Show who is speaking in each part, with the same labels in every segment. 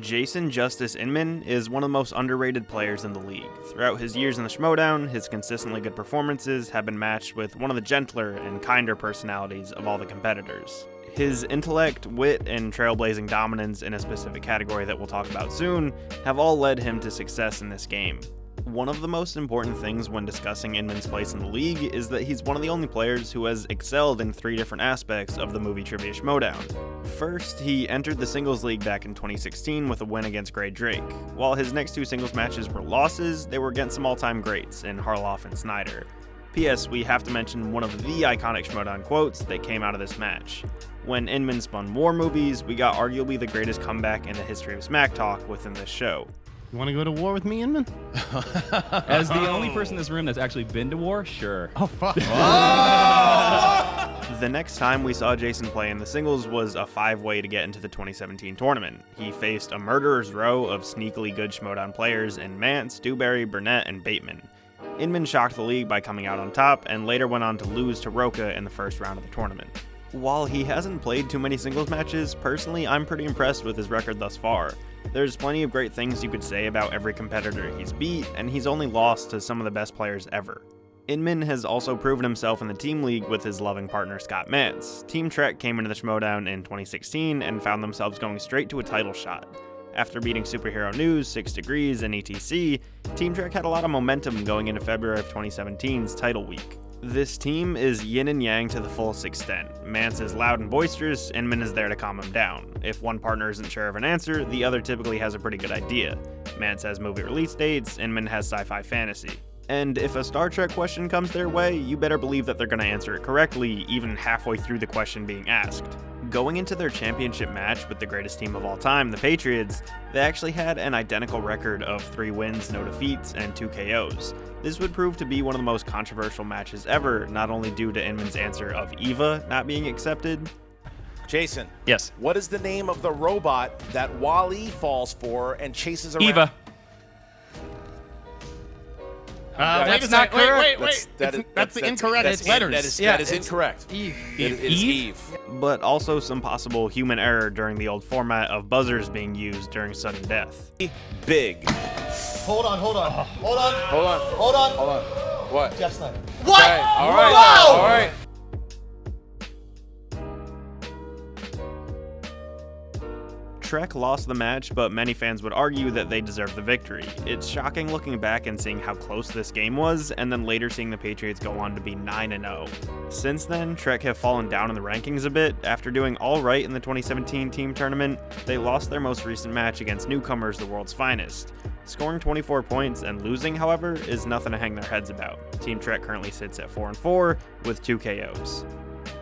Speaker 1: Jason Justice Inman is one of the most underrated players in the league. Throughout his years in the Schmoedown, his consistently good performances have been matched with one of the gentler and kinder personalities of all the competitors. His intellect, wit, and trailblazing dominance in a specific category that we'll talk about soon have all led him to success in this game. One of the most important things when discussing Inman's place in the league is that he's one of the only players who has excelled in 3 different aspects of the movie trivia Schmoedown. First, he entered the singles league back in 2016 with a win against Gray Drake. While his next 2 singles matches were losses, they were against some all-time greats in Harloff and Snyder. P.S. We have to mention one of the iconic Schmoedown quotes that came out of this match. When Inman spun war movies, we got arguably the greatest comeback in the history of Smack Talk within this show.
Speaker 2: You want to go to war with me, Inman?
Speaker 3: As the only person in this room that's actually been to war, sure.
Speaker 2: Oh, fuck.
Speaker 1: The next time we saw Jason play in the singles was a 5-way to get into the 2017 tournament. He faced a murderer's row of sneakily good Schmoedown players in Mance, Dewberry, Burnett, and Bateman. Inman shocked the league by coming out on top, and later went on to lose to Roca in the first round of the tournament. While he hasn't played too many singles matches, personally I'm pretty impressed with his record thus far. There's plenty of great things you could say about every competitor he's beat, and he's only lost to some of the best players ever. Inman has also proven himself in the team league with his loving partner Scott Mance. Team Trek came into the Schmoedown in 2016 and found themselves going straight to a title shot. After beating Superhero News, 6 Degrees, and ETC, Team Trek had a lot of momentum going into February of 2017's title week. This team is yin and yang to the fullest extent. Mance is loud and boisterous, Inman is there to calm him down. If one partner isn't sure of an answer, the other typically has a pretty good idea. Mance has movie release dates, Inman has sci-fi fantasy. And if a Star Trek question comes their way, you better believe that they're going to answer it correctly, even halfway through the question being asked. Going into their championship match with the greatest team of all time, the Patriots, they actually had an identical record of 3 wins, no defeats, and 2 KOs. This would prove to be one of the most controversial matches ever, not only due to Inman's answer of Eva not being accepted.
Speaker 4: Jason.
Speaker 3: Yes.
Speaker 4: What is the name of the robot that Wall-E falls for and chases around?
Speaker 3: Eva.
Speaker 2: That's not correct. Wait. That's incorrect.
Speaker 4: It's
Speaker 2: letters.
Speaker 4: That is incorrect.
Speaker 2: Eve.
Speaker 4: It is Eve.
Speaker 1: But also some possible human error during the old format of buzzers being used during sudden death.
Speaker 4: Big.
Speaker 5: Hold on.
Speaker 4: What?
Speaker 5: Jeff Snyder.
Speaker 4: What? Okay. All right.
Speaker 5: Whoa!
Speaker 4: All right.
Speaker 1: Trek lost the match, but many fans would argue that they deserved the victory. It's shocking looking back and seeing how close this game was, and then later seeing the Patriots go on to be 9-0. Since then, Trek have fallen down in the rankings a bit. After doing alright in the 2017 team tournament, they lost their most recent match against newcomers, the world's finest. Scoring 24 points and losing, however, is nothing to hang their heads about. Team Trek currently sits at 4-4 with 2 KOs.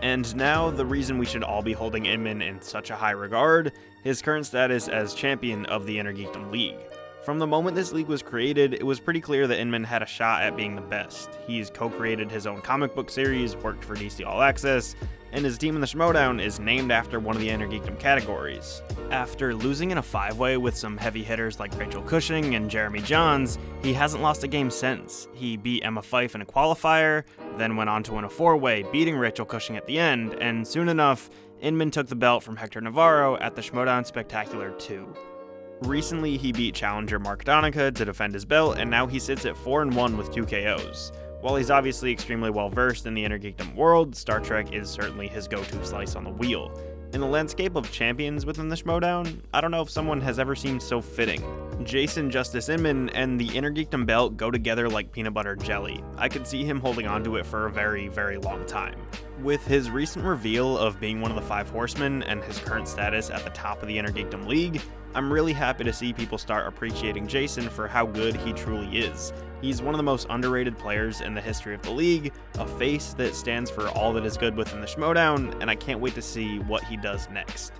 Speaker 1: And now, the reason we should all be holding Inman in such a high regard, his current status as champion of the Inner Geekdom League. From the moment this league was created, it was pretty clear that Inman had a shot at being the best. He's co-created his own comic book series, worked for DC All Access, and his team in the Schmoedown is named after one of the Inner Geekdom categories. After losing in a 5-way with some heavy hitters like Rachel Cushing and Jeremy Johns, he hasn't lost a game since. He beat Emma Fyfe in a qualifier, then went on to win a 4-way, beating Rachel Cushing at the end, and soon enough, Inman took the belt from Hector Navarro at the Schmoedown Spectacular 2. Recently, he beat challenger Mark Donica to defend his belt, and now he sits at 4-1 with 2 KOs. While he's obviously extremely well versed in the Inner Geekdom world, Star Trek is certainly his go-to slice on the wheel. In the landscape of champions within the Schmoedown, I don't know if someone has ever seemed so fitting. Jason Justice Inman and the Inner Geekdom belt go together like peanut butter and jelly. I could see him holding onto it for a very, very long time. With his recent reveal of being one of the 5 horsemen and his current status at the top of the Inner Geekdom League, I'm really happy to see people start appreciating Jason for how good he truly is. He's one of the most underrated players in the history of the league, a face that stands for all that is good within the Schmoedown, and I can't wait to see what he does next.